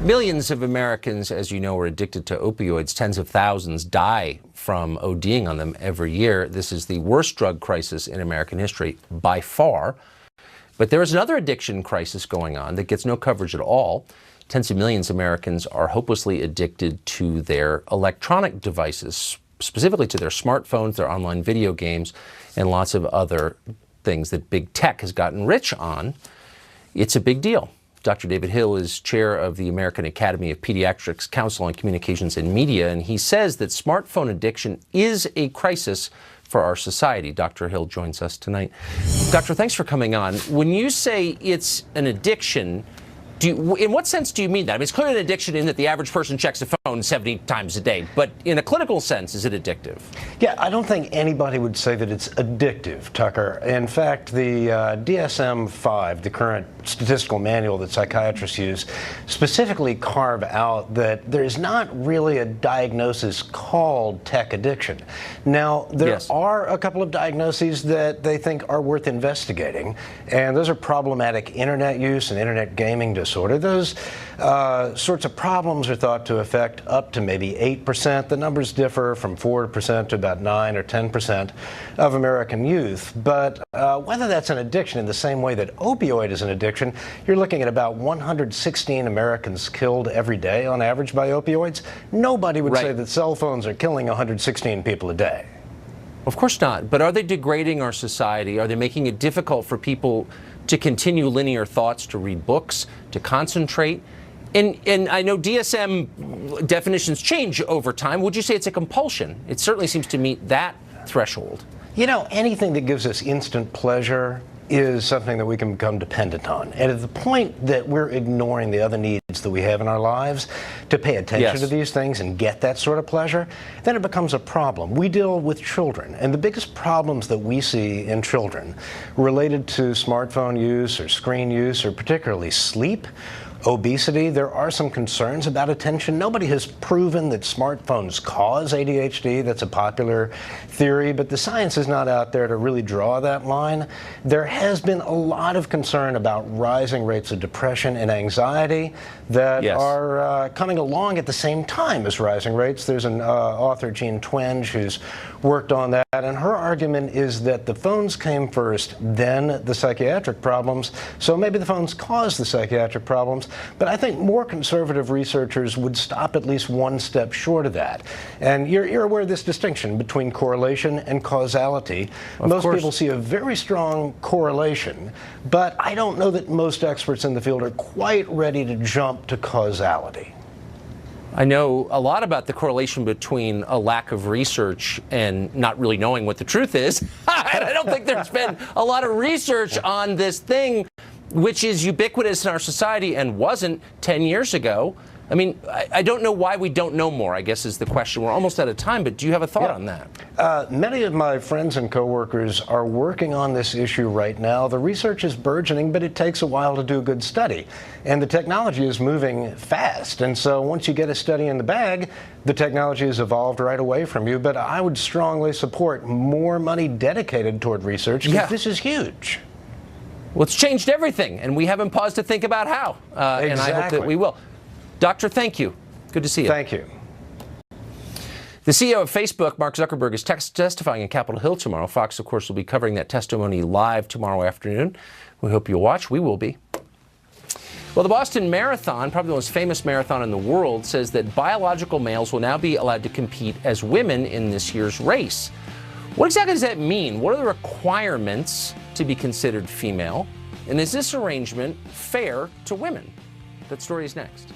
Millions of Americans, as you know, are addicted to opioids. Tens of thousands die from ODing on them every year. This is the worst drug crisis in American history by far. But there is another addiction crisis going on that gets no coverage at all. Tens of millions of Americans are hopelessly addicted to their electronic devices, specifically to their smartphones, their online video games, and lots of other things that big tech has gotten rich on. It's a big deal. Dr. David Hill is chair of the American Academy of Pediatrics Council on Communications and Media, and he says that smartphone addiction is a crisis for our society. Dr. Hill joins us tonight. Doctor, thanks for coming on. When you say it's an addiction, in what sense do you mean that? I mean, it's clearly an addiction in that the average person checks a phone 70 times a day, but in a clinical sense, is it addictive? Yeah, I don't think anybody would say that it's addictive, Tucker. In fact, the DSM-5, the current statistical manual that psychiatrists use, specifically carve out that there is not really a diagnosis called tech addiction. Now, there are a couple of diagnoses that they think are worth investigating, and those are problematic internet use and internet gaming disorder. Those sorts of problems are thought to affect up to maybe 8%. The numbers differ from 4% to about 9 or 10% of American youth. But whether that's an addiction in the same way that opioid is an addiction, you're looking at about 116 Americans killed every day on average by opioids. Nobody would say that cell phones are killing 116 people a day. Of course not. But are they degrading our society? Are they making it difficult for people to continue linear thoughts, to read books, to concentrate? And I know DSM definitions change over time. Would you say it's a compulsion? It certainly seems to meet that threshold. You know, anything that gives us instant pleasure is something that we can become dependent on. And at the point that we're ignoring the other needs that we have in our lives to pay attention to these things and get that sort of pleasure, then it becomes a problem. We deal with children, and the biggest problems that we see in children related to smartphone use or screen use are particularly sleep, obesity. There are some concerns about attention. Nobody has proven that smartphones cause ADHD. That's a popular theory, but the science is not out there to really draw that line. There has been a lot of concern about rising rates of depression and anxiety that are coming along at the same time as rising rates. There's an author, Jean Twenge, who's worked on that, and her argument is that the phones came first, then the psychiatric problems, so maybe the phones caused the psychiatric problems. But I think more conservative researchers would stop at least one step short of that. And you're aware of this distinction between correlation and causality. Most people see a very strong correlation, but I don't know that most experts in the field are quite ready to jump to causality. I know a lot about the correlation between a lack of research and not really knowing what the truth is. I don't think there's been a lot of research on this thing, which is ubiquitous in our society and wasn't 10 years ago. I mean, I don't know why we don't know more, I guess, is the question. We're almost out of time, but do you have a thought on that? Many of my friends and coworkers are working on this issue right now. The research is burgeoning, but it takes a while to do a good study. And the technology is moving fast. And so once you get a study in the bag, the technology has evolved right away from you. But I would strongly support more money dedicated toward research, because this is huge. Well, it's changed everything, and we haven't paused to think about how. And I hope that we will. Doctor, thank you. Good to see you. Thank you. The CEO of Facebook, Mark Zuckerberg, is testifying in Capitol Hill tomorrow. Fox, of course, will be covering that testimony live tomorrow afternoon. We hope you'll watch. We will be. Well, the Boston Marathon, probably the most famous marathon in the world, says that biological males will now be allowed to compete as women in this year's race. What exactly does that mean? What are the requirements to be considered female? And is this arrangement fair to women? That story is next.